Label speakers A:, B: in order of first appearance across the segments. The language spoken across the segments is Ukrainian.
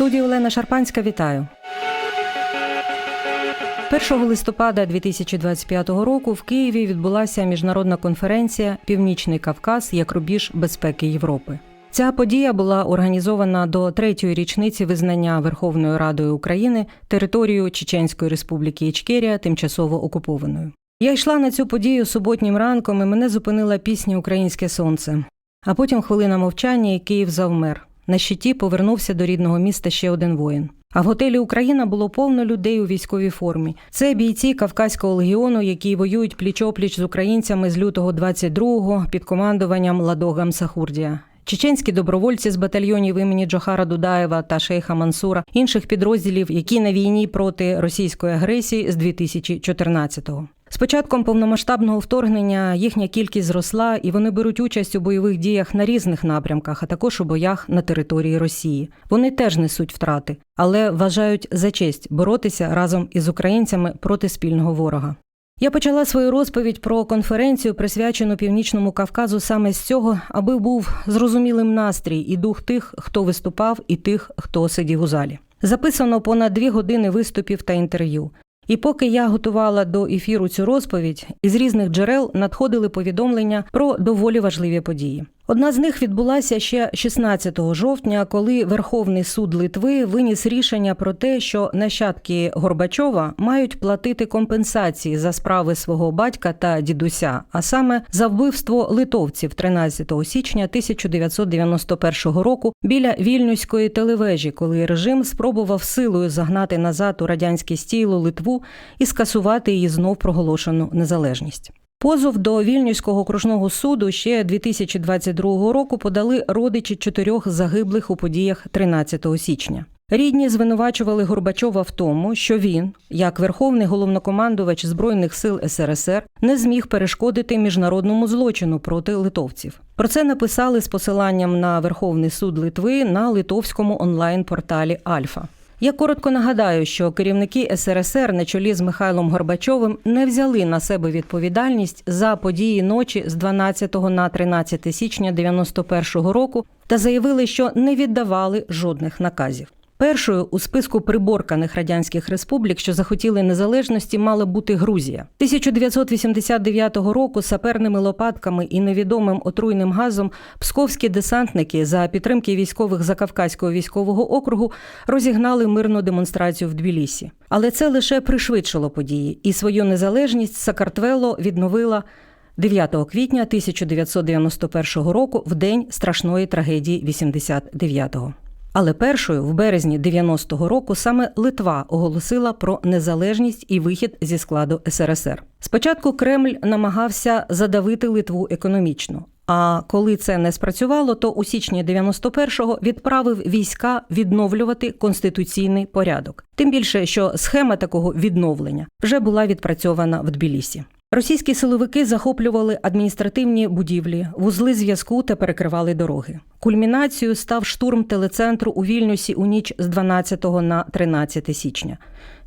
A: студії Олена Шарпанська, вітаю. 1 листопада 2025 року в Києві відбулася міжнародна конференція «Північний Кавказ як рубіж безпеки Європи». Ця подія була організована до 3-ї річниці визнання Верховною Радою України територію Чеченської Республіки Ічкерія тимчасово окупованою. Я йшла на цю подію суботнім ранком, і мене зупинила пісня «Українське сонце». А потім хвилина мовчання, і Київ завмер. На щиті повернувся до рідного міста ще один воїн. А в готелі «Україна» було повно людей у військовій формі. Це бійці Кавказького легіону, які воюють пліч-опліч з українцями з лютого 22-го під командуванням Ладога Мсахурдія. Чеченські добровольці з батальйонів імені Джохара Дудаєва та Шейха Мансура, інших підрозділів, які на війні проти російської агресії з 2014-го. З початком повномасштабного вторгнення їхня кількість зросла, і вони беруть участь у бойових діях на різних напрямках, а також у боях на території Росії. Вони теж несуть втрати, але вважають за честь боротися разом із українцями проти спільного ворога. Я почала свою розповідь про конференцію, присвячену Північному Кавказу, саме з цього, аби був зрозумілим настрій і дух тих, хто виступав, і тих, хто сидів у залі. Записано понад 2 години виступів та інтерв'ю. І поки я готувала до ефіру цю розповідь, із різних джерел надходили повідомлення про доволі важливі події. Одна з них відбулася ще 16 жовтня, коли Верховний суд Литви виніс рішення про те, що нащадки Горбачова мають платити компенсації за справи свого батька та дідуся, а саме за вбивство литовців 13 січня 1991 року біля Вільнюської телевежі, коли режим спробував силою загнати назад у радянське стіло Литву і скасувати її знов проголошену незалежність. Позов до Вільнюського окружного суду ще 2022 року подали родичі 4 загиблих у подіях 13 січня. Рідні звинувачували Горбачова в тому, що він, як верховний головнокомандувач Збройних сил СРСР, не зміг перешкодити міжнародному злочину проти литовців. Про це написали з посиланням на Верховний суд Литви на литовському онлайн-порталі «Альфа». Я коротко нагадаю, що керівники СРСР на чолі з Михайлом Горбачовим не взяли на себе відповідальність за події ночі з 12 на 13 січня 1991 року та заявили, що не віддавали жодних наказів. Першою у списку приборканих радянських республік, що захотіли незалежності, мала бути Грузія. 1989 року саперними лопатками і невідомим отруйним газом псковські десантники за підтримки військових Закавказького військового округу розігнали мирну демонстрацію в Тбілісі. Але це лише пришвидшило події, і свою незалежність Сакартвело відновила 9 квітня 1991 року в день страшної трагедії 89-го. Але першою, в березні 90-го року, саме Литва оголосила про незалежність і вихід зі складу СРСР. Спочатку Кремль намагався задавити Литву економічно, а коли це не спрацювало, то у січні 91-го відправив війська відновлювати конституційний порядок. Тим більше, що схема такого відновлення вже була відпрацьована в Тбілісі. Російські силовики захоплювали адміністративні будівлі, вузли зв'язку та перекривали дороги. Кульмінацією став штурм телецентру у Вільнюсі у ніч з 12 на 13 січня.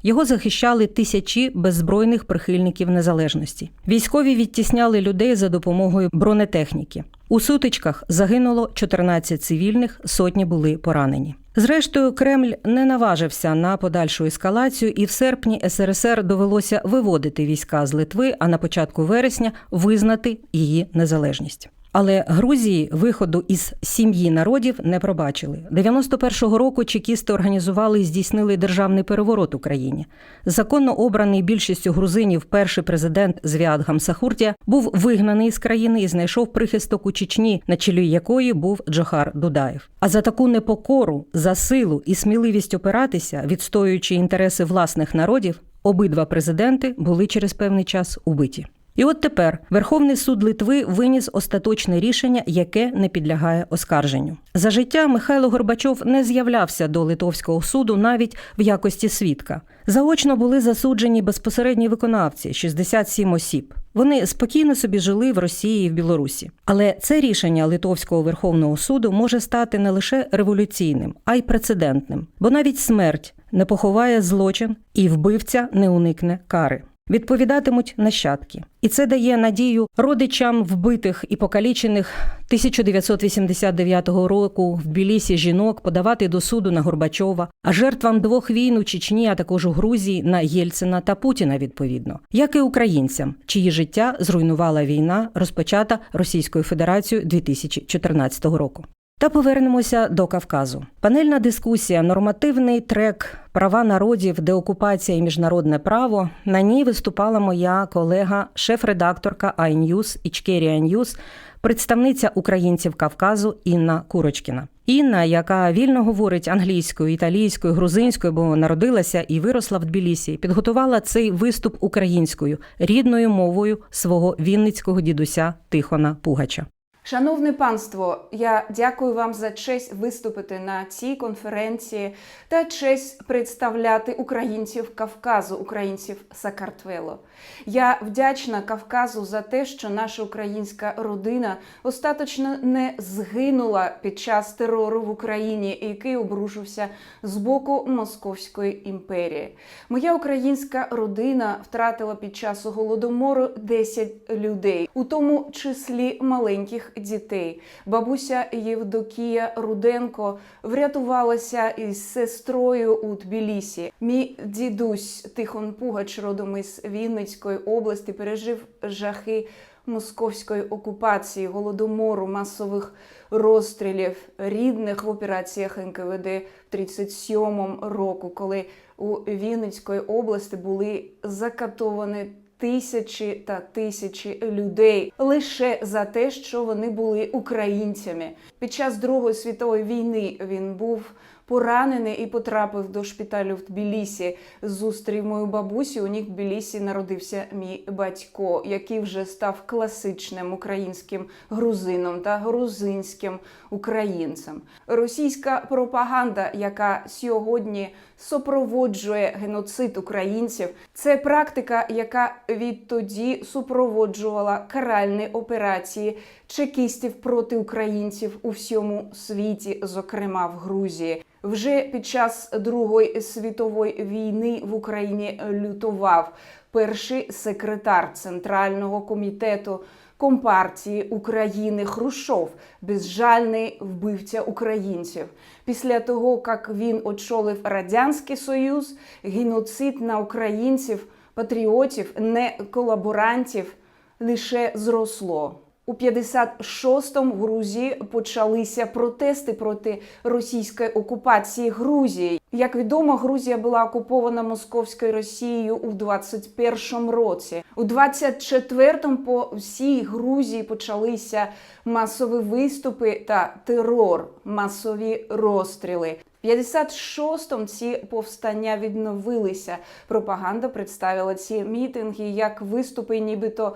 A: Його захищали тисячі беззбройних прихильників незалежності. Військові відтісняли людей за допомогою бронетехніки. У сутичках загинуло 14 цивільних, сотні були поранені. Зрештою, Кремль не наважився на подальшу ескалацію, і в серпні СРСР довелося виводити війська з Литви, а на початку вересня визнати її незалежність. Але Грузії виходу із сім'ї народів не пробачили. 91-го року чекісти організували і здійснили державний переворот у країні. Законно обраний більшістю грузинів перший президент Звіат Гамсахурдія був вигнаний з країни і знайшов прихисток у Чечні, на чолі якої був Джохар Дудаєв. А за таку непокору, за силу і сміливість опиратися, відстоюючи інтереси власних народів, обидва президенти були через певний час убиті. І от тепер Верховний суд Литви виніс остаточне рішення, яке не підлягає оскарженню. За життя Михайло Горбачов не з'являвся до Литовського суду навіть в якості свідка. Заочно були засуджені безпосередні виконавці – 67 осіб. Вони спокійно собі жили в Росії і в Білорусі. Але це рішення Литовського Верховного суду може стати не лише революційним, а й прецедентним. Бо навіть смерть не поховає злочин і вбивця не уникне кари. відповідатимуть нащадки. І це дає надію родичам вбитих і покалічених 1989 року в Тбілісі жінок подавати до суду на Горбачова, а жертвам 2 війн у Чечні, а також у Грузії на Єльцина та Путіна відповідно, як і українцям, чиї життя зруйнувала війна, розпочата Російською Федерацією 2014 року. Та повернемося до Кавказу. Панельна дискусія, нормативний трек «Права народів, деокупація і міжнародне право». На ній виступала моя колега, шеф-редакторка iNews, Ічкерія News, представниця українців Кавказу Інна Курочкіна. Інна, яка вільно говорить англійською, італійською, грузинською, бо народилася і виросла в Тбілісі, підготувала цей виступ українською, рідною мовою свого вінницького дідуся Тихона Пугача.
B: Шановне панство, я дякую вам за честь виступити на цій конференції та честь представляти українців Кавказу, українців Сакартвело. Я вдячна Кавказу за те, що наша українська родина остаточно не згинула під час терору в Україні, який обрушився з боку Московської імперії. Моя українська родина втратила під час Голодомору 10 людей, у тому числі маленьких дітей. Бабуся Євдокія Руденко врятувалася із сестрою у Тбілісі. Мій дідусь Тихон Пугач, родом із Вінницької області, пережив жахи московської окупації, Голодомору, масових розстрілів рідних в операціях НКВД в 1937 року, коли у Вінницької області були закатовані тисячі та тисячі людей лише за те, що вони були українцями. Під час Другої світової війни він був поранений і потрапив до шпиталю в Тбілісі. Зустрів мою бабусю, у них в Тбілісі народився мій батько, який вже став класичним українським грузином та грузинським українцем. Російська пропаганда, яка сьогодні супроводжує геноцид українців, це практика, яка відтоді супроводжувала каральні операції чекістів проти українців у всьому світі, зокрема в Грузії. Вже під час Другої світової війни в Україні лютував перший секретар Центрального комітету Компартії України Хрущов, безжальний вбивця українців. Після того, як він очолив Радянський Союз, геноцид на українців, патріотів, не колаборантів лише зросло. У 56-му в Грузії почалися протести проти російської окупації Грузії. Як відомо, Грузія була окупована Московською Росією у 21-му році. У 24-му по всій Грузії почалися масові виступи та терор, масові розстріли. В 56-му ці повстання відновилися. Пропаганда представила ці мітинги як виступи нібито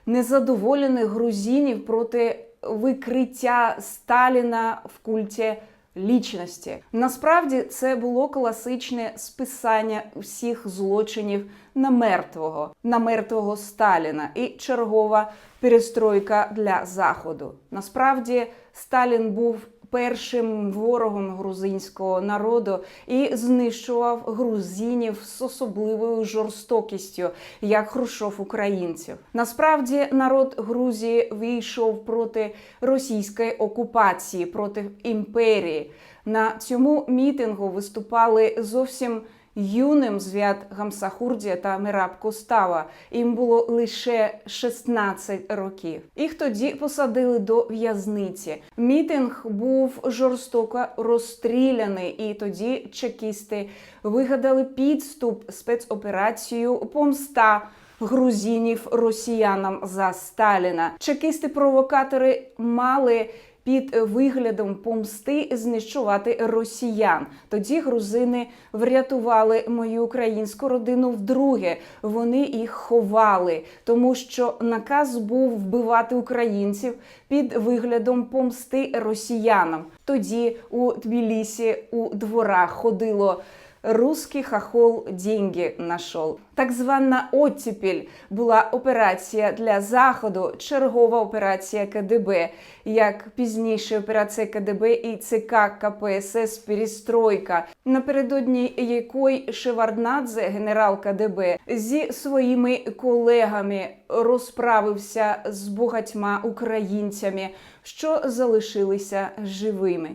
B: незадоволених грузинів проти викриття Сталіна в культі лічності. Насправді це було класичне списання всіх злочинів на мертвого Сталіна і чергова перестройка для Заходу. Насправді Сталін був першим ворогом грузинського народу і знищував грузинів з особливою жорстокістю, як Хрущов українців. Насправді народ Грузії вийшов проти російської окупації, проти імперії. На цьому мітингу виступали зовсім юним Звят Гамсахурдія та Мераб Костава. Їм було лише 16 років. Їх тоді посадили до в'язниці. Мітинг був жорстоко розстріляний, і тоді чекісти вигадали підступ, спецоперацію «Помста грузинів росіянам за Сталіна». Чекісти-провокатори мали під виглядом помсти знищувати росіян. Тоді грузини врятували мою українську родину вдруге. Вони їх ховали, тому що наказ був вбивати українців під виглядом помсти росіянам. Тоді у Тбілісі у дворах ходило Русский хохол деньги нашов. Так звана «Оттепель» була операція для Заходу, чергова операція КДБ, як пізніше операція КДБ і ЦК КПСС «Перестройка», напередодні якої Шеварднадзе, генерал КДБ, зі своїми колегами розправився з багатьма українцями, що залишилися живими.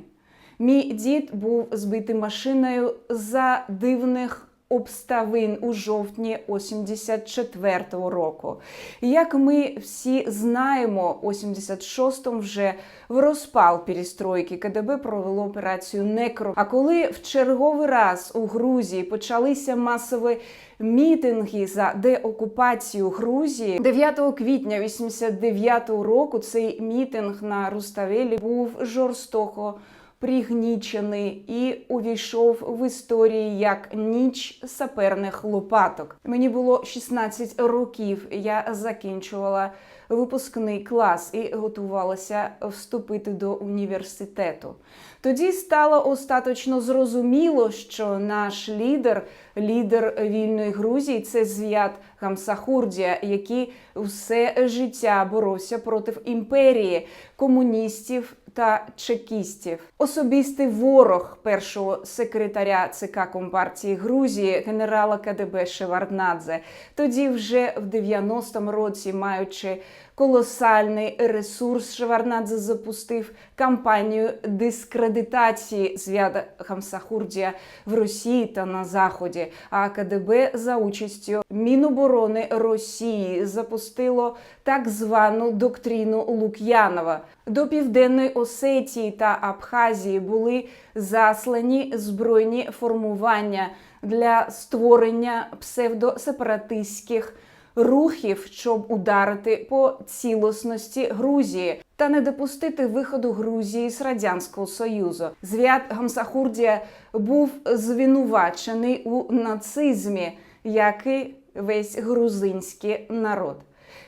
B: Мій дід був збитий машиною за дивних обставин у жовтні 84-го року. Як ми всі знаємо, 86-му вже в розпал перестройки КДБ провело операцію «Некро». А коли в черговий раз у Грузії почалися масові мітинги за деокупацію Грузії, 9 квітня 89-го року цей мітинг на Руставелі був жорстоко пригнічений і увійшов в історію як ніч саперних лопаток. Мені було 16 років, я закінчувала випускний клас і готувалася вступити до університету. Тоді стало остаточно зрозуміло, що наш лідер вільної Грузії – це Звіат Гамсахурдія, який все життя боровся проти імперії, комуністів та чекістів. Особистий ворог першого секретаря ЦК Компартії Грузії, генерала КДБ Шеварднадзе. Тоді вже в 90-му році, маючи колосальний ресурс, Шеварднадзе запустив кампанію дискредитації Звіата Гамсахурдія в Росії та на Заході. А КДБ за участю Міноборони Росії запустило так звану доктрину Лук'янова. До Південної Осетії та Абхазії були заслані збройні формування для створення псевдосепаратистських рухів, щоб ударити по цілісності Грузії та не допустити виходу Грузії з Радянського Союзу. Звіат Гамсахурдія був звинувачений у нацизмі, як і весь грузинський народ.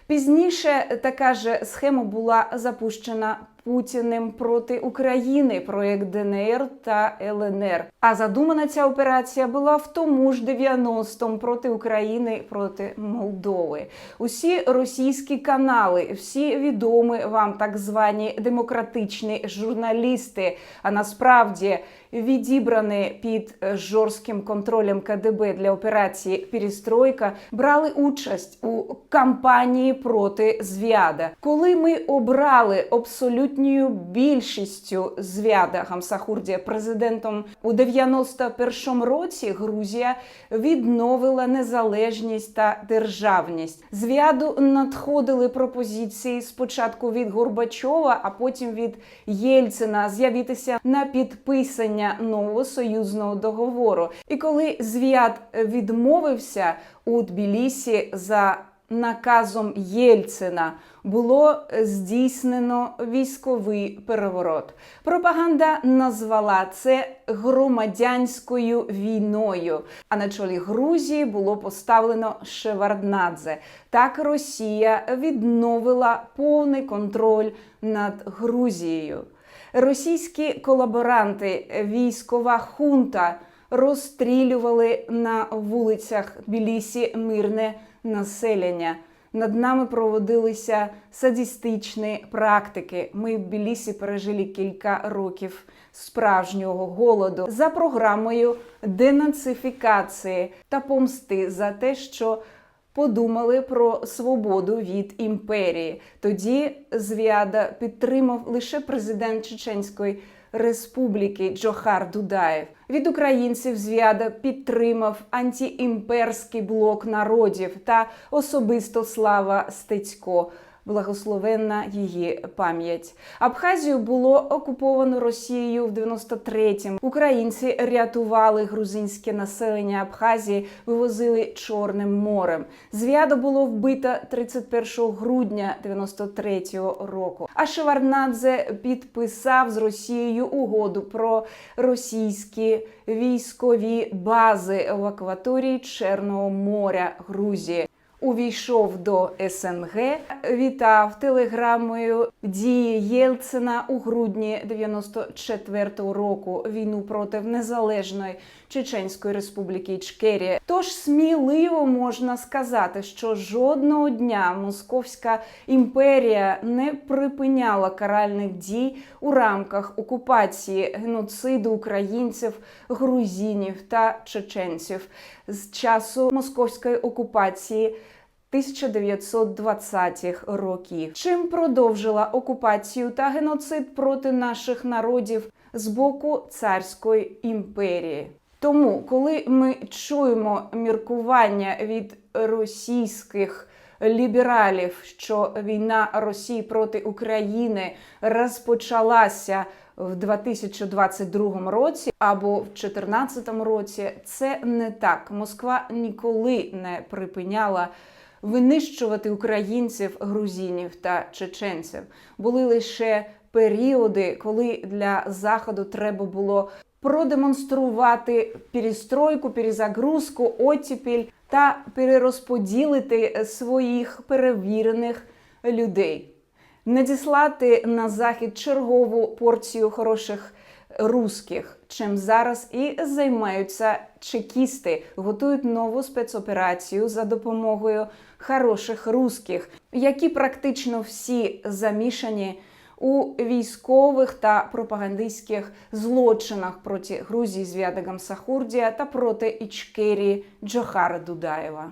B: Пізніше така ж схема була запущена Путіним проти України, проєкт ДНР та ЛНР. А задумана ця операція була в тому ж 90-му проти України, проти Молдови. Усі російські канали, всі відомі вам так звані демократичні журналісти, а насправді відібрані під жорстким контролем КДБ для операції «Перестройка», брали участь у кампанії проти Звіада. Коли ми обрали абсолютною більшістю Звіата Гамсахурдія президентом у 91-му році, Грузія відновила незалежність та державність. Звіаду надходили пропозиції спочатку від Горбачова, а потім від Єльцина з'явитися на підписання нового союзного договору. І коли Звіат відмовився, у Тбілісі за наказом Єльцина було здійснено військовий переворот. Пропаганда назвала це громадянською війною, а на чолі Грузії було поставлено Шеварднадзе. Так Росія відновила повний контроль над Грузією. Російські колаборанти, військова хунта розстрілювали на вулицях Тбілісі мирне населення. Над нами проводилися садистичні практики. Ми в Тбілісі пережили кілька років справжнього голоду за програмою денацифікації та помсти за те, що подумали про свободу від імперії. Тоді Звіада підтримав лише президент Чеченської Республіки Джохар Дудаєв. Від українців Звіада підтримав антиімперський блок народів та особисто Слава Стецько. Благословенна її пам'ять. Абхазію було окуповано Росією в 93-му. Українці рятували грузинське населення Абхазії, вивозили Чорним морем. Звіада було вбито 31 грудня 93-го року. А Шеварднадзе підписав з Росією угоду про російські військові бази в акваторії Чорного моря Грузії. увійшов до СНГ, вітав телеграмою дії Єлцина у грудні 94-го року війну проти незалежної Чеченської Республіки Ічкерія. Тож сміливо можна сказати, що жодного дня Московська імперія не припиняла каральних дій у рамках окупації, геноциду українців, грузинів та чеченців з часу московської окупації 1920-х років, чим продовжила окупацію та геноцид проти наших народів з боку царської імперії. Тому, коли ми чуємо міркування від російських лібералів, що війна Росії проти України розпочалася в 2022 році або в 2014 році, це не так. Москва ніколи не припиняла винищувати українців, грузинів та чеченців. Були лише періоди, коли для Заходу треба було продемонструвати перестройку, перезагрузку, оттепель та перерозподілити своїх перевірених людей. Надіслати на Захід чергову порцію хороших русських, чим зараз і займаються чекісти, готують нову спецоперацію за допомогою хороших русських, які практично всі замішані у військових та пропагандистських злочинах проти Грузії з Вятагом Сахурдія та проти Ічкерії Джохара Дудаєва.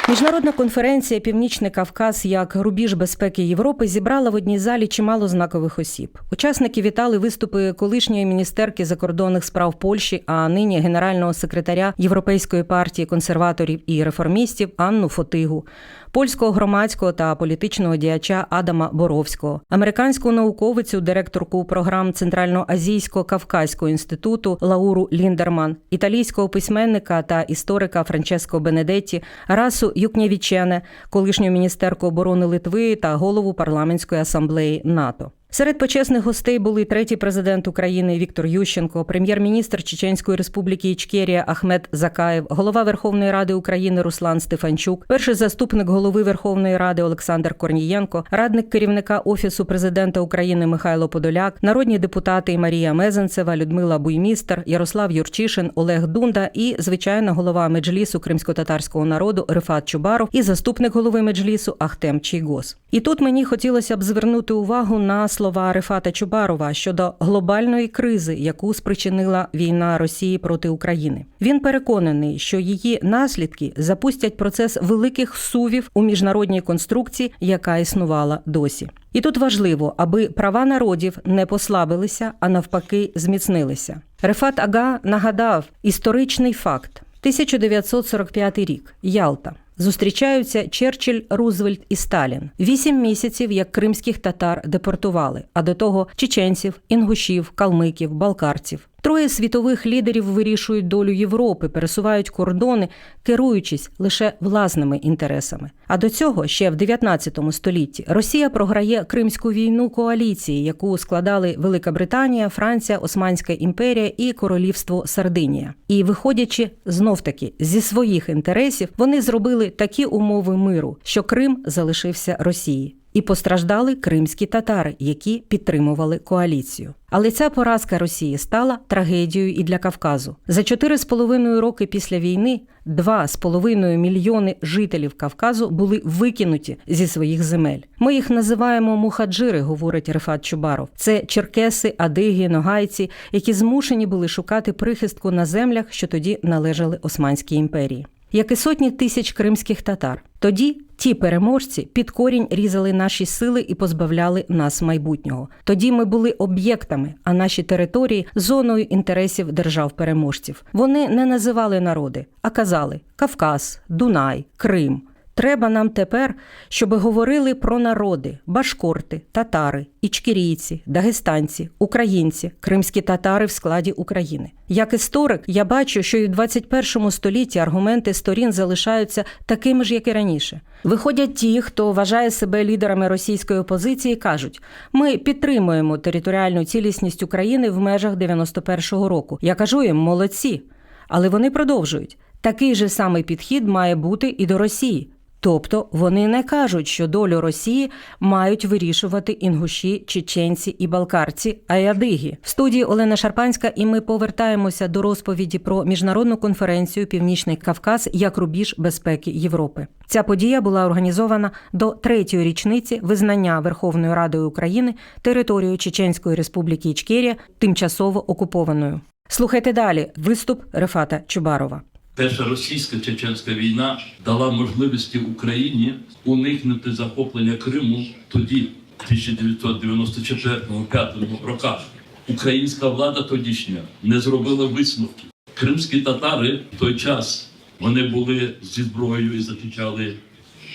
A: Міжнародна конференція «Північний Кавказ як рубіж безпеки Європи» зібрала в одній залі чимало знакових осіб. Учасники вітали виступи колишньої міністерки закордонних справ Польщі, а нині генерального секретаря Європейської партії консерваторів і реформістів Анну Фотигу, польського громадського та політичного діяча Адама Боровського, американську науковицю, директорку програм Центральноазійського Кавказького інституту Лауру Ліндерман, італійського письменника та історика Франческо Бенедетті, Расу Юкнєвічене, колишню міністерку оборони Литви та голову парламентської асамблеї НАТО. Серед почесних гостей були третій президент України Віктор Ющенко, прем'єр-міністр Чеченської Республіки Ічкерія Ахмед Закаєв, голова Верховної Ради України Руслан Стефанчук, перший заступник голови Верховної Ради Олександр Корнієнко, радник керівника Офісу президента України Михайло Подоляк, народні депутати Марія Мезенцева, Людмила Буймістер, Ярослав Юрчишин, Олег Дунда і, звичайно, голова Меджлісу кримськотатарського народу Рифат Чубаров і заступник голови Меджлісу Ахтем Чийгоз. І тут мені хотілося б звернути увагу на слова Рифата Чубарова щодо глобальної кризи, яку спричинила війна Росії проти України. Він переконаний, що її наслідки запустять процес великих зсувів у міжнародній конструкції, яка існувала досі. І тут важливо, аби права народів не послабилися, а навпаки зміцнилися. Рифат Ага нагадав історичний факт. 1945 рік. Ялта. Зустрічаються Черчилль, Рузвельт і Сталін. 8 місяців, як кримських татар депортували, а до того чеченців, інгушів, калмиків, балкарців. Троє світових лідерів вирішують долю Європи, пересувають кордони, керуючись лише власними інтересами. А до цього, ще в 19 столітті, Росія програє Кримську війну коаліції, яку складали Велика Британія, Франція, Османська імперія і Королівство Сардинія. І, виходячи знов-таки зі своїх інтересів, вони зробили такі умови миру, що Крим залишився Росії. І постраждали кримські татари, які підтримували коаліцію. Але ця поразка Росії стала трагедією і для Кавказу. За 4,5 роки після війни 2,5 мільйони жителів Кавказу були викинуті зі своїх земель. Ми їх називаємо мухаджири, говорить Рифат Чубаров. Це черкеси, адиги, ногайці, які змушені були шукати прихистку на землях, що тоді належали Османській імперії. Як і сотні тисяч кримських татар. Тоді ті переможці під корінь різали наші сили і позбавляли нас майбутнього. Тоді ми були об'єктами, а наші території – зоною інтересів держав-переможців. Вони не називали народи, а казали «Кавказ», «Дунай», «Крим». Треба нам тепер, щоб говорили про народи – башкорти, татари, ічкерійці, дагестанці, українці, кримські татари в складі України. Як історик, я бачу, що і в 21 столітті аргументи сторін залишаються такими ж, як і раніше. Виходять ті, хто вважає себе лідерами російської опозиції, кажуть, ми підтримуємо територіальну цілісність України в межах 91-го року. Я кажу їм, молодці. Але вони продовжують. Такий же самий підхід має бути і до Росії. Тобто вони не кажуть, що долю Росії мають вирішувати інгуші, чеченці і балкарці, а й адиги. В студії Олена Шарпанська, і ми повертаємося до розповіді про міжнародну конференцію «Північний Кавказ як рубіж безпеки Європи». Ця подія була організована до 3-ї річниці визнання Верховною Радою України територію Чеченської Республіки Ічкерія тимчасово окупованою. Слухайте далі виступ Рефата Чубарова.
C: Перша російсько-чеченська війна дала можливості Україні уникнути захоплення Криму тоді, в 1994-5 роках. Українська влада тодішня не зробила висновків. Кримські татари в той час, вони були зі зброєю і захищали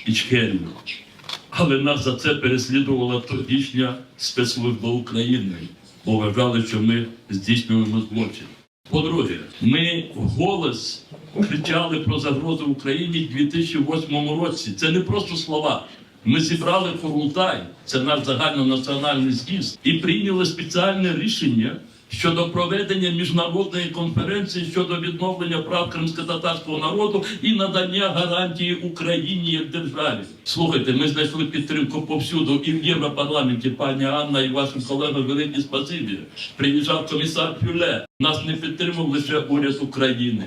C: Ічкерію. Але нас за це переслідувала тодішня спецслужба України, бо вважали, що ми здійснюємо злочин. По-друге, ми вголос кричали про загрозу Україні в 2008 році. Це не просто слова. Ми зібрали Курултай, це наш загальнонаціональний з'їзд, і прийняли спеціальне рішення щодо проведення міжнародної конференції щодо відновлення прав кримськотатарського народу і надання гарантії Україні як державі. Слухайте, ми знайшли підтримку повсюду, і в Європарламенті, пані Анна, і вашим колегам велике спасибі. Приїжджав комісар Фюле. Нас не підтримав лише уряд України.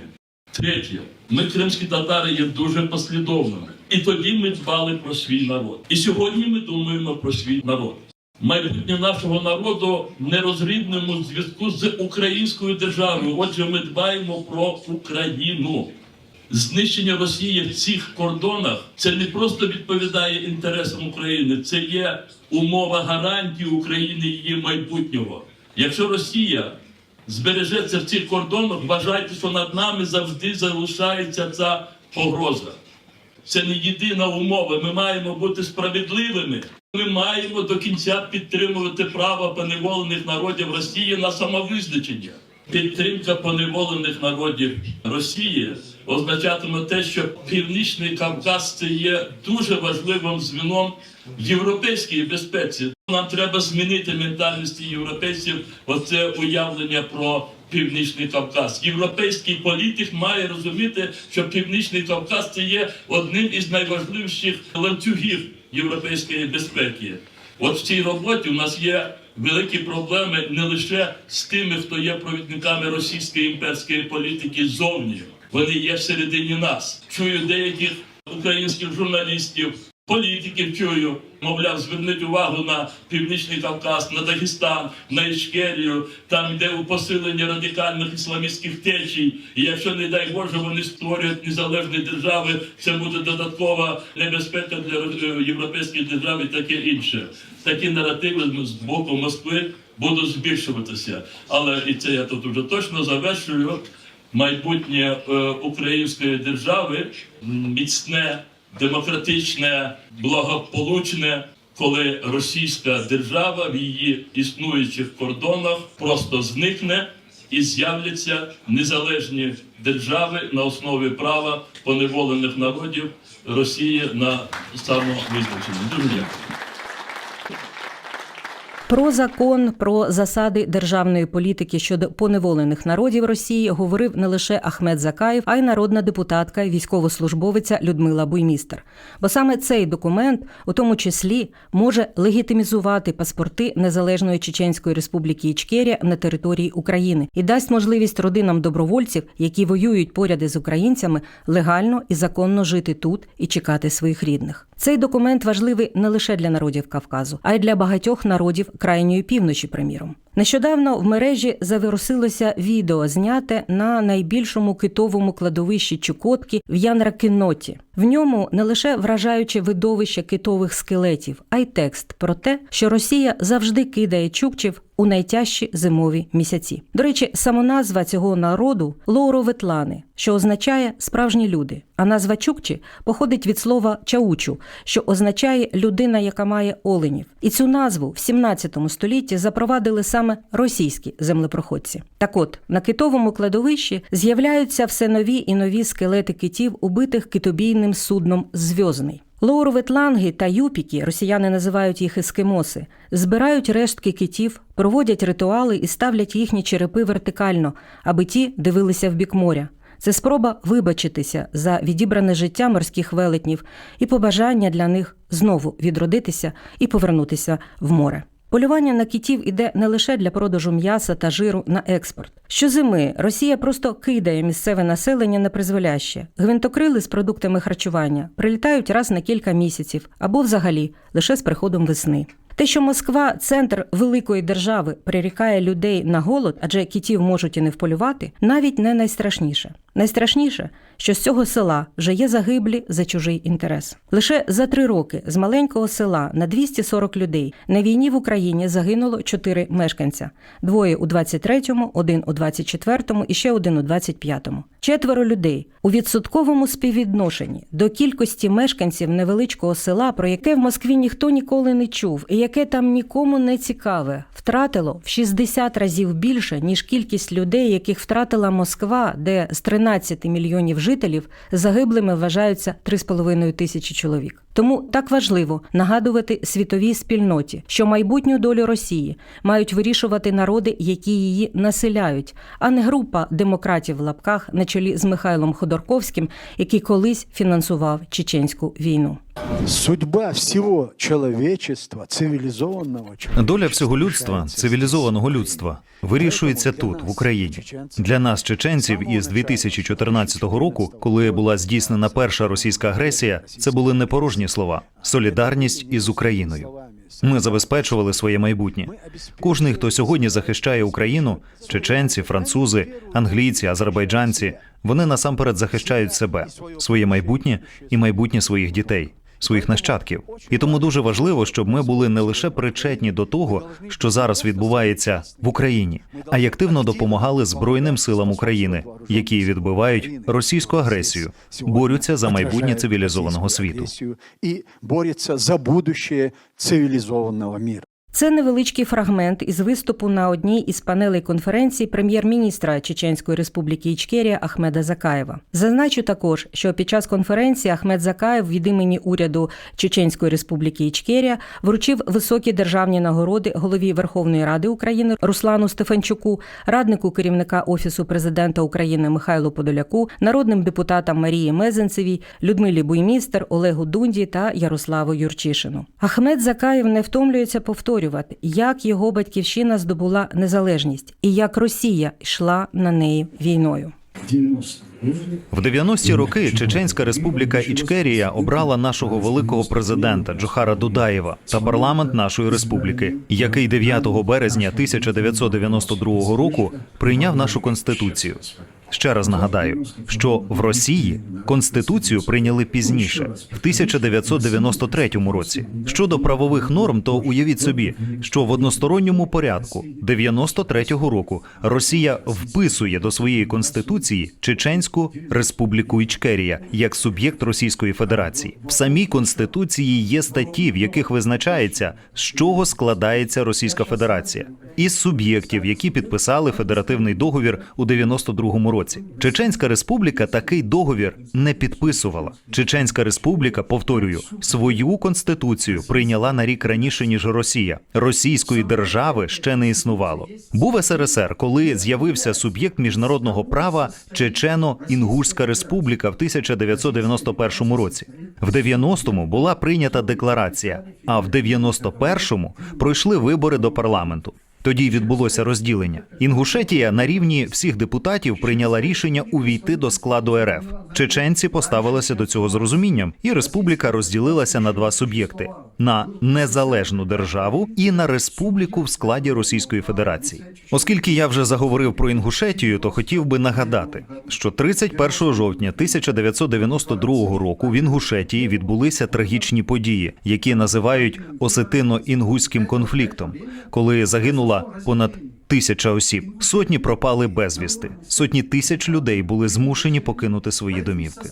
C: Третє. Ми, кримські татари, є дуже послідовними. І тоді ми дбали про свій народ. І сьогодні ми думаємо про свій народ. Майбутнє нашого народу в нерозрібному зв'язку з українською державою. Отже, ми дбаємо про Україну. Знищення Росії в цих кордонах – це не просто відповідає інтересам України, це є умова гарантії України і її майбутнього. Якщо Росія збережеться в цих кордонах, вважайте, що над нами завжди залишається ця погроза. Це не єдина умова. Ми маємо бути справедливими. Ми маємо до кінця підтримувати право поневолених народів Росії на самовизначення. Підтримка поневолених народів Росії означатиме те, що Північний Кавказ – це є дуже важливим звіном в європейській безпеці. Нам треба змінити ментальність європейців, оце уявлення про Північний Кавказ. Європейський політик має розуміти, що Північний Кавказ – це є одним із найважливіших ланцюгів європейської безпеки. От в цій роботі у нас є великі проблеми не лише з тими, хто є провідниками російської імперської політики ззовні. Вони є всередині нас. Чую деяких українських журналістів, політиків чую, мовляв, зверніть увагу на Північний Кавказ, на Дагестан, на Ічкерію, там йде у посилення радикальних ісламістських течій. І якщо, не дай Боже, вони створюють незалежні держави, це буде додаткова небезпека для європейських держав і таке інше. Такі наративи з боку Москви будуть збільшуватися. Але, і це я тут вже точно завершую, майбутнє української держави міцне, демократичне, благополучне, коли російська держава в її існуючих кордонах просто зникне і з'являться незалежні держави на основі права поневолених народів Росії на самовизначення. Дуже дякую.
A: Про закон, про засади державної політики щодо поневолених народів Росії говорив не лише Ахмед Закаєв, а й народна депутатка і військовослужбовиця Людмила Буймістер. Бо саме цей документ, у тому числі, може легітимізувати паспорти Незалежної Чеченської Республіки Ічкерія на території України і дасть можливість родинам добровольців, які воюють поряд із українцями, легально і законно жити тут і чекати своїх рідних. Цей документ важливий не лише для народів Кавказу, а й для багатьох народів крайньої півночі, приміром. Нещодавно в мережі завирусилося відео, зняте на найбільшому китовому кладовищі Чукотки в Янракиноті. В ньому не лише вражаюче видовище китових скелетів, а й текст про те, що Росія завжди кидає чукчів у найтяжчі зимові місяці. До речі, самоназва цього народу – Лоуроветлани, що означає «справжні люди», а назва чукчі походить від слова «чаучу», що означає «людина, яка має оленів». І цю назву в 17 столітті запровадили саме російські землепроходці. Так от, на китовому кладовищі з'являються все нові і нові скелети китів, убитих китобійним судном «Зв'язний». Лоуроветланги та юпіки, росіяни називають їх ескімоси, збирають рештки китів, проводять ритуали і ставлять їхні черепи вертикально, аби ті дивилися в бік моря. Це спроба вибачитися за відібране життя морських велетнів і побажання для них знову відродитися і повернутися в море. Полювання на китів іде не лише для продажу м'яса та жиру на експорт. Щозими Росія просто кидає місцеве населення на призволяще. Гвинтокрили з продуктами харчування прилітають раз на кілька місяців або взагалі лише з приходом весни. Те, що Москва, центр великої держави, прирікає людей на голод, адже китів можуть і не вполювати, навіть не найстрашніше. Найстрашніше, що з цього села вже є загиблі за чужий інтерес. Лише за 3 роки з маленького села на 240 людей на війні в Україні загинуло 4 мешканця. 2 у 23-му, 1 у 24-му і ще 1 у 25-му. 4 людей у відсотковому співвідношенні до кількості мешканців невеличкого села, про яке в Москві ніхто ніколи не чув і яке там нікому не цікаве, втратило в 60 разів більше, ніж кількість людей, яких втратила Москва, де з 13 мільйонів жителів загиблими вважаються 3,5 тисячі чоловік. Тому так важливо нагадувати світовій спільноті, що майбутню долю Росії мають вирішувати народи, які її населяють, а не група демократів в лапках на чолі з Михайлом Ходорковським, який колись фінансував чеченську війну.
D: Судьба всього чоловічества, цивілізованого
E: Доля всього людства, цивілізованого людства, вирішується тут, в Україні. Для нас, чеченців, із 2014 року, коли була здійснена перша російська агресія, це були не порожні слова. Солідарність із Україною. Ми забезпечували своє майбутнє. Кожний, хто сьогодні захищає Україну, чеченці, французи, англійці, азербайджанці, вони насамперед захищають себе, своє майбутнє і майбутнє своїх дітей, своїх нащадків. І тому дуже важливо, щоб ми були не лише причетні до того, що зараз відбувається в Україні, а й активно допомагали Збройним силам України, які відбивають російську агресію, борються за майбутнє цивілізованого світу.
D: І борються за будущее цивілізованого миру.
A: Це невеличкий фрагмент із виступу на одній із панелей конференції прем'єр-міністра Чеченської Республіки Ічкерія Ахмеда Закаєва. Зазначу також, що під час конференції Ахмед Закаєв від імені уряду Чеченської Республіки Ічкерія вручив високі державні нагороди голові Верховної Ради України Руслану Стефанчуку, раднику керівника Офісу президента України Михайлу Подоляку, народним депутатам Марії Мезенцевій, Людмилі Буймістер, Олегу Дунді та Ярославу Юрчишину. Ахмед Закаєв не втомлюється повторювати, як його батьківщина здобула незалежність і як Росія йшла на неї війною.
E: В 90-ті роки Чеченська Республіка Ічкерія обрала нашого великого президента Джохара Дудаєва та парламент нашої республіки, який 9 березня 1992 року прийняв нашу Конституцію. Ще раз нагадаю, що в Росії Конституцію прийняли пізніше, в 1993 році. Щодо правових норм, то уявіть собі, що в односторонньому порядку 93-го року Росія вписує до своєї Конституції Чеченську Республіку Ічкерія як суб'єкт Російської Федерації. В самій Конституції є статті, в яких визначається, з чого складається Російська Федерація. Із суб'єктів, які підписали федеративний договір у 92-му році. Чеченська Республіка такий договір не підписувала. Чеченська Республіка, повторюю, свою конституцію прийняла на рік раніше, ніж Росія. Російської держави ще не існувало. Був СРСР, коли з'явився суб'єкт міжнародного права Чечено-Інгушська Республіка в 1991 році. В 90-му була прийнята декларація, а в 91-му пройшли вибори до парламенту. Тоді відбулося розділення. Інгушетія на рівні всіх депутатів прийняла рішення увійти до складу РФ. Чеченці поставилися до цього з розумінням, і республіка розділилася на 2 суб'єкти – на незалежну державу і на республіку в складі Російської Федерації. Оскільки я вже заговорив про Інгушетію, то хотів би нагадати, що 31 жовтня 1992 року в Інгушетії відбулися трагічні події, які називають Осетино-Інгуським конфліктом, коли загинула понад 1000 осіб. Сотні пропали безвісти. Сотні тисяч людей були змушені покинути свої домівки.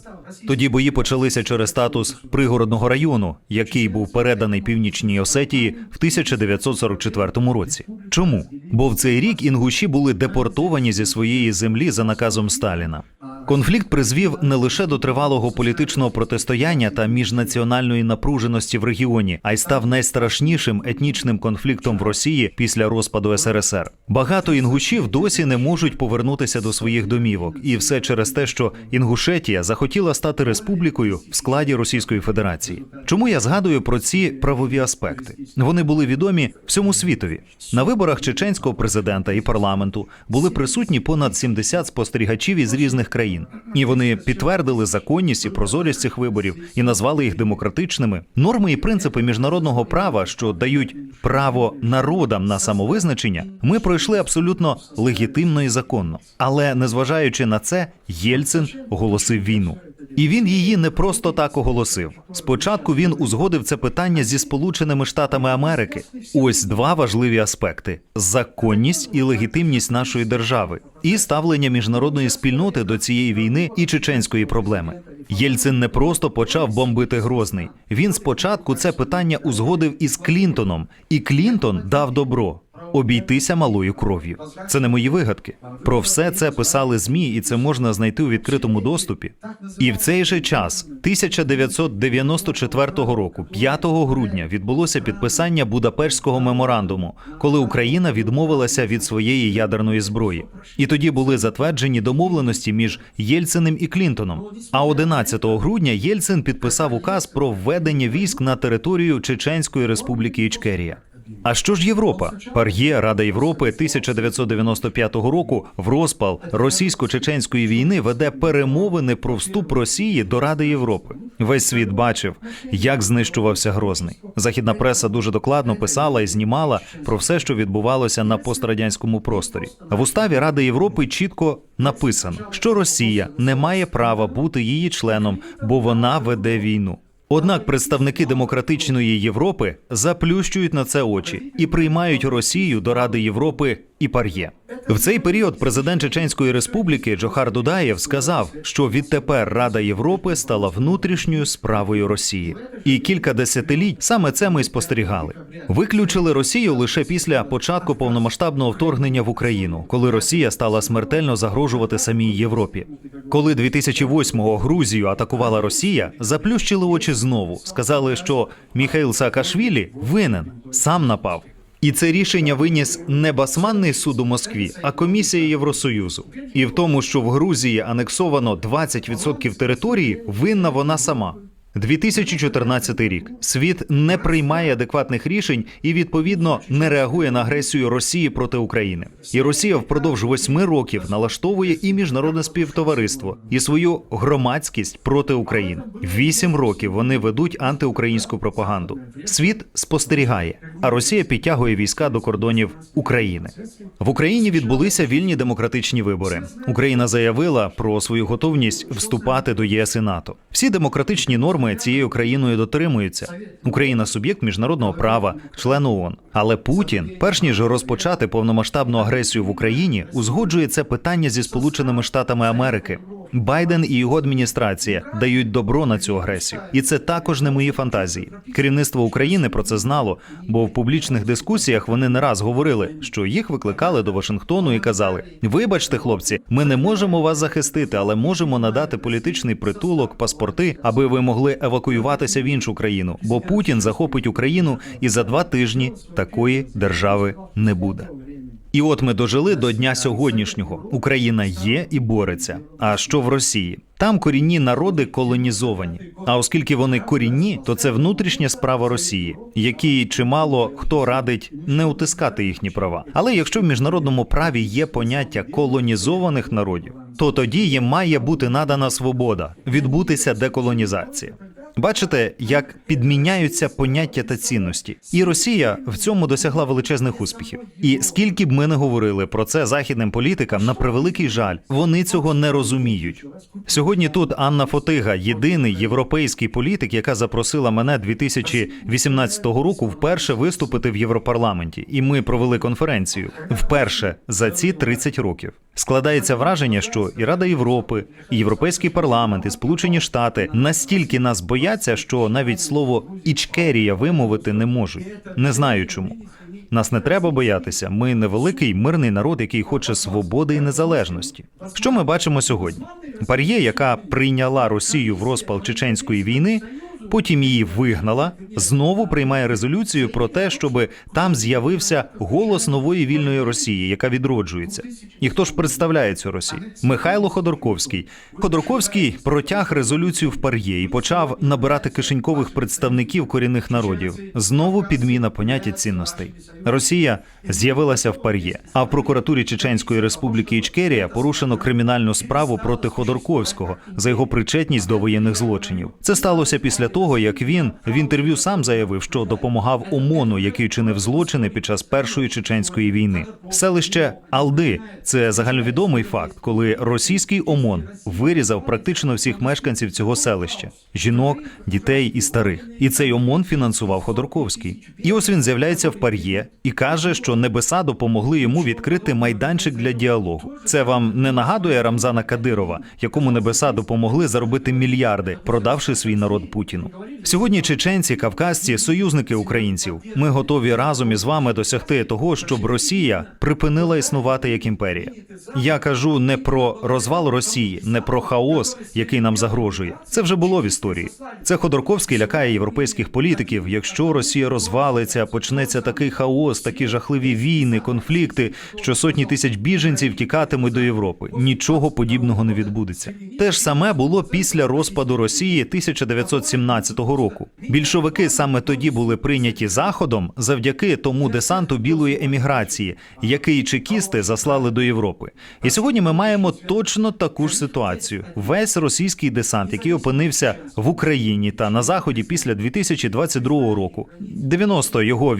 E: Тоді бої почалися через статус пригородного району, який був переданий Північній Осетії в 1944 році. Чому? Бо в цей рік інгуші були депортовані зі своєї землі за наказом Сталіна. Конфлікт призвів не лише до тривалого політичного протистояння та міжнаціональної напруженості в регіоні, а й став найстрашнішим етнічним конфліктом в Росії після розпаду СРСР. Багато інгушів досі не можуть повернутися до своїх домівок. І все через те, що Інгушетія захотіла стати республікою в складі Російської Федерації. Чому я згадую про ці правові аспекти? Вони були відомі всьому світові. На виборах чеченського президента і парламенту були присутні понад 70 спостерігачів із різних країн. І вони підтвердили законність і прозорість цих виборів і назвали їх демократичними. Норми і принципи міжнародного права, що дають право народам на самовизначення, ми пройшли абсолютно легітимно і законно. Але, незважаючи на це, Єльцин оголосив війну. І він її не просто так оголосив. Спочатку він узгодив це питання зі Сполученими Штатами Америки. Ось два важливі аспекти – законність і легітимність нашої держави, і ставлення міжнародної спільноти до цієї війни і чеченської проблеми. Єльцин не просто почав бомбити Грозний. Він спочатку це питання узгодив із Клінтоном, і Клінтон дав добро обійтися малою кров'ю. Це не мої вигадки. Про все це писали ЗМІ, і це можна знайти у відкритому доступі. І в цей же час, 1994 року, 5 грудня, відбулося підписання Будапештського меморандуму, коли Україна відмовилася від своєї ядерної зброї. І тоді були затверджені домовленості між Єльциним і Клінтоном. А 11 грудня Єльцин підписав указ про введення військ на територію Чеченської Республіки Ічкерія. А що ж Європа? ПАРЄ, Рада Європи 1995 року в розпал російсько-чеченської війни веде перемовини про вступ Росії до Ради Європи. Весь світ бачив, як знищувався Грозний. Західна преса дуже докладно писала і знімала про все, що відбувалося на пострадянському просторі. В уставі Ради Європи чітко написано, що Росія не має права бути її членом, бо вона веде війну. Однак представники демократичної Європи заплющують на це очі і приймають Росію до Ради Європи і ПАРЄ. В цей період президент Чеченської Республіки Джохар Дудаєв сказав, що відтепер Рада Європи стала внутрішньою справою Росії. І кілька десятиліть саме це ми й спостерігали. Виключили Росію лише після початку повномасштабного вторгнення в Україну, коли Росія стала смертельно загрожувати самій Європі. Коли 2008-го Грузію атакувала Росія, заплющили очі знову. Сказали, що Міхаїл Саакашвілі винен, сам напав. І це рішення виніс не Басманний суд у Москві, а Комісія Євросоюзу. І в тому, що в Грузії анексовано 20% території, винна вона сама. 2014 рік. Світ не приймає адекватних рішень і, відповідно, не реагує на агресію Росії проти України. І Росія впродовж 8 років налаштовує і міжнародне співтовариство, і свою громадськість проти України. 8 років вони ведуть антиукраїнську пропаганду. Світ спостерігає, а Росія підтягує війська до кордонів України. В Україні відбулися вільні демократичні вибори. Україна заявила про свою готовність вступати до ЄС і НАТО. Всі демократичні норми цією країною дотримуються. Україна – суб'єкт міжнародного права, член ООН. Але Путін, перш ніж розпочати повномасштабну агресію в Україні, узгоджує це питання зі Сполученими Штатами Америки. Байден і його адміністрація дають добро на цю агресію. І це також не мої фантазії. Керівництво України про це знало, бо в публічних дискусіях вони не раз говорили, що їх викликали до Вашингтону і казали: «Вибачте, хлопці, ми не можемо вас захистити, але можемо надати політичний притулок, паспорти, аби ви могли евакуюватися в іншу країну, бо Путін захопить Україну, і за 2 тижні такої держави не буде». І от ми дожили до дня сьогоднішнього. Україна є і бореться. А що в Росії? Там корінні народи колонізовані. А оскільки вони корінні, то це внутрішня справа Росії, якій чимало хто радить не утискати їхні права. Але якщо в міжнародному праві є поняття колонізованих народів, то тоді їм має бути надана свобода, відбутися деколонізація. Бачите, як підміняються поняття та цінності. І Росія в цьому досягла величезних успіхів. І скільки б ми не говорили про це західним політикам, на превеликий жаль, вони цього не розуміють. Сьогодні тут Анна Фотига, єдиний європейський політик, яка запросила мене 2018 року вперше виступити в Європарламенті. І ми провели конференцію. Вперше за ці 30 років. Складається враження, що і Рада Європи, і Європейський парламент, і Сполучені Штати настільки нас бояться, що навіть слово «Ічкерія» вимовити не можуть. Не знаю чому. Нас не треба боятися. Ми невеликий мирний народ, який хоче свободи і незалежності. Що ми бачимо сьогодні? ПАРЄ, яка прийняла Росію в розпал чеченської війни, потім її вигнала, знову приймає резолюцію про те, щоб там з'явився голос нової вільної Росії, яка відроджується. І хто ж представляє цю Росію? Михайло Ходорковський. Ходорковський протяг резолюцію в ПАРЄ і почав набирати кишенькових представників корінних народів. Знову підміна поняття цінностей. Росія з'явилася в ПАРЄ, а в прокуратурі Чеченської Республіки Ічкерія порушено кримінальну справу проти Ходорковського за його причетність до воєнних злочинів. Це сталося після того, як він в інтерв'ю сам заявив, що допомагав ОМОНу, який чинив злочини під час Першої чеченської війни. Селище Алди – це загальновідомий факт, коли російський ОМОН вирізав практично всіх мешканців цього селища – жінок, дітей і старих. І цей ОМОН фінансував Ходорковський. І ось він з'являється в ПАРЄ і каже, що небеса допомогли йому відкрити майданчик для діалогу. Це вам не нагадує Рамзана Кадирова, якому небеса допомогли заробити мільярди, продавши свій народ Путіну. Сьогодні чеченці, кавказці – союзники українців. Ми готові разом із вами досягти того, щоб Росія припинила існувати як імперія. Я кажу не про розвал Росії, не про хаос, який нам загрожує. Це вже було в історії. Це Ходорковський лякає європейських політиків. Якщо Росія розвалиться, почнеться такий хаос, такі жахливі війни, конфлікти, що сотні тисяч біженців тікатимуть до Європи. Нічого подібного не відбудеться. Те ж саме було після розпаду Росії 1917 року. Більшовики саме тоді були прийняті Заходом завдяки тому десанту білої еміграції, який чекісти заслали до Європи. І сьогодні ми маємо точно таку ж ситуацію. Весь російський десант, який опинився в Україні та на Заході після 2022 року, 90% його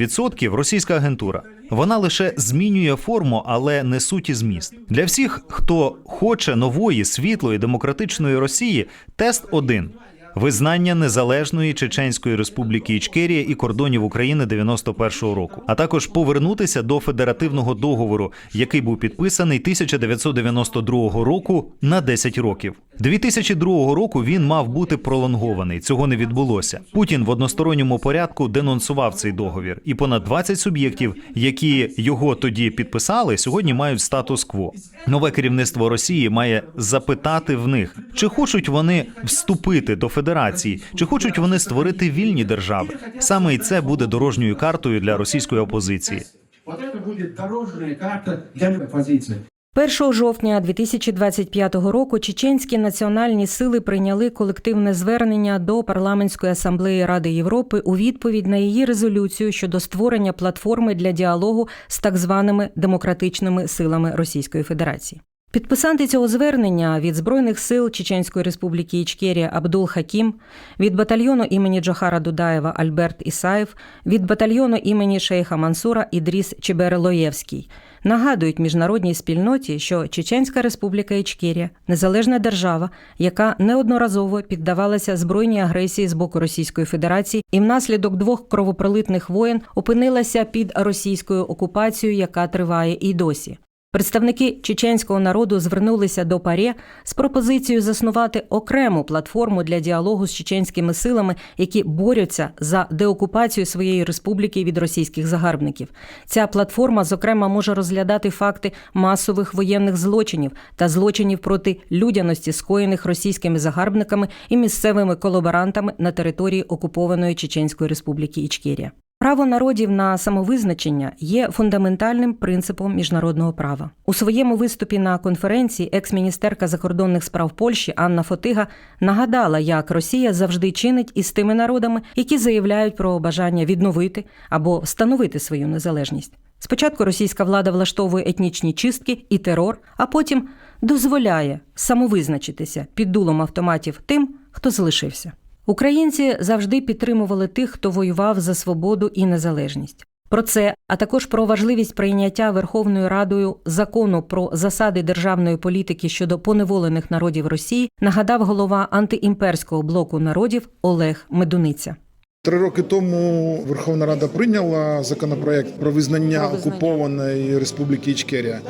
E: російська агентура. Вона лише змінює форму, але не суть і зміст. Для всіх, хто хоче нової, світлої, демократичної Росії, тест один – визнання незалежної Чеченської Республіки Ічкерія і кордонів України 91-го року, а також повернутися до федеративного договору, який був підписаний 1992 року на 10 років. 2002 року він мав бути пролонгований. Цього не відбулося. Путін в односторонньому порядку денонсував цей договір. І понад 20 суб'єктів, які його тоді підписали, сьогодні мають статус-кво. Нове керівництво Росії має запитати в них, чи хочуть вони вступити до федерації, чи хочуть вони створити вільні держави. Саме і це буде дорожньою картою для російської опозиції.
F: Вот это будет дорожная карта для оппозиции.
A: 1 жовтня 2025 року чеченські національні сили прийняли колективне звернення до Парламентської асамблеї Ради Європи у відповідь на її резолюцію щодо створення платформи для діалогу з так званими демократичними силами Російської Федерації. Підписанти цього звернення від Збройних сил Чеченської Республіки Ічкерія Абдул Хакім, від батальйону імені Джохара Дудаєва Альберт Ісаєв, від батальйону імені Шейха Мансура Ідріс Чеберелоєвський нагадують міжнародній спільноті, що Чеченська Республіка Ічкерія – незалежна держава, яка неодноразово піддавалася збройній агресії з боку Російської Федерації і внаслідок 2 кровопролитних воєн опинилася під російською окупацією, яка триває і досі. Представники чеченського народу звернулися до ПАРЄ з пропозицією заснувати окрему платформу для діалогу з чеченськими силами, які борються за деокупацію своєї республіки від російських загарбників. Ця платформа, зокрема, може розглядати факти масових воєнних злочинів та злочинів проти людяності, скоєних російськими загарбниками і місцевими колаборантами на території окупованої Чеченської Республіки Ічкерія. Право народів на самовизначення є фундаментальним принципом міжнародного права. У своєму виступі на конференції екс-міністерка закордонних справ Польщі Анна Фотига нагадала, як Росія завжди чинить із тими народами, які заявляють про бажання відновити або встановити свою незалежність. Спочатку російська влада влаштовує етнічні чистки і терор, а потім дозволяє самовизначитися під дулом автоматів тим, хто залишився. Українці завжди підтримували тих, хто воював за свободу і незалежність. Про це, а також про важливість прийняття Верховною Радою закону про засади державної політики щодо поневолених народів Росії, нагадав голова антиімперського блоку народів Олег Медуниця.
G: 3 роки тому Верховна Рада прийняла законопроект про визнання окупованої Республіки Ічкерія.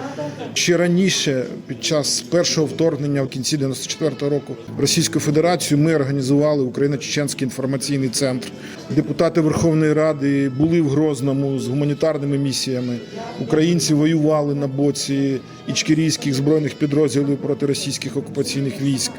G: Ще раніше, під час першого вторгнення в кінці 94-го року Російською Федерацією, ми організували Україно-Чеченський інформаційний центр. Депутати Верховної Ради були в Грозному з гуманітарними місіями. Українці воювали на боці ічкерійських збройних підрозділів проти російських окупаційних військ.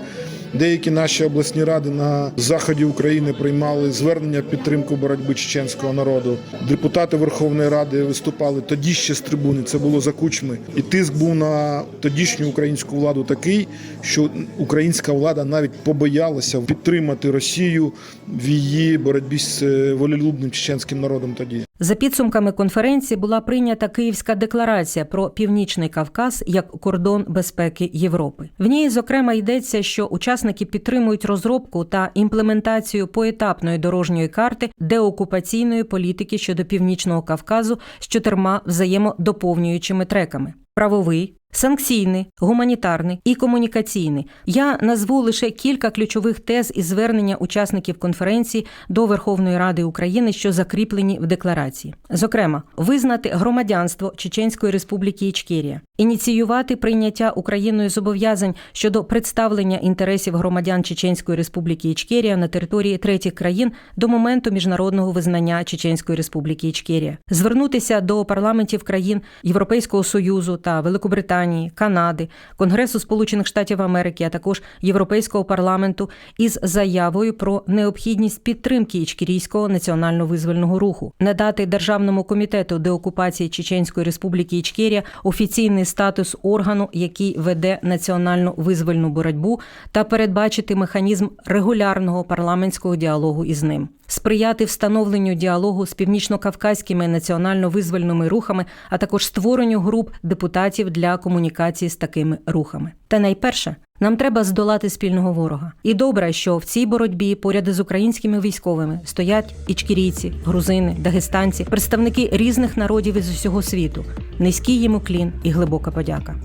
G: Деякі наші обласні ради на заході України приймали звернення в підтримку боротьби чеченського народу. Депутати Верховної Ради виступали тоді ще з трибуни, це було за Кучми. І тиск був на тодішню українську владу такий, що українська влада навіть побоялася підтримати Росію в її боротьбі з волелюбним чеченським народом тоді.
A: За підсумками конференції була прийнята Київська декларація про Північний Кавказ як кордон безпеки Європи. В ній, зокрема, йдеться, що учасники підтримують розробку та імплементацію поетапної дорожньої карти деокупаційної політики щодо Північного Кавказу з 4 взаємодоповнюючими треками: правовий, санкційний, гуманітарний і комунікаційний. Я назву лише кілька ключових тез і звернення учасників конференції до Верховної Ради України, що закріплені в декларації. Зокрема, визнати громадянство Чеченської Республіки Ічкерія, ініціювати прийняття Україною зобов'язань щодо представлення інтересів громадян Чеченської Республіки Ічкерія на території третіх країн до моменту міжнародного визнання Чеченської Республіки Ічкерія, звернутися до парламентів країн Європейського Союзу та Великобританії, Канади, Конгресу Сполучених Штатів Америки, а також Європейського парламенту із заявою про необхідність підтримки Ічкерійського національно-визвольного руху, надати Державному комітету деокупації Чеченської Республіки Ічкерія офіційний статус органу, який веде національно-визвольну боротьбу, та передбачити механізм регулярного парламентського діалогу із ним. Сприяти встановленню діалогу з північно-кавказькими національно-визвольними рухами, а також створенню груп депутатів для комунікації з такими рухами. Та найперше, нам треба здолати спільного ворога. І добре, що в цій боротьбі поряд із українськими військовими стоять ічкерійці, грузини, дагестанці, представники різних народів із усього світу. Низький їм уклін і глибока подяка.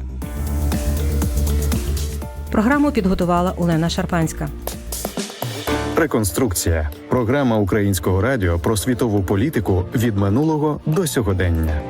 A: Програму підготувала Олена Шарпанська.
H: Реконструкція. Програма Українського радіо про світову політику від минулого до сьогодення.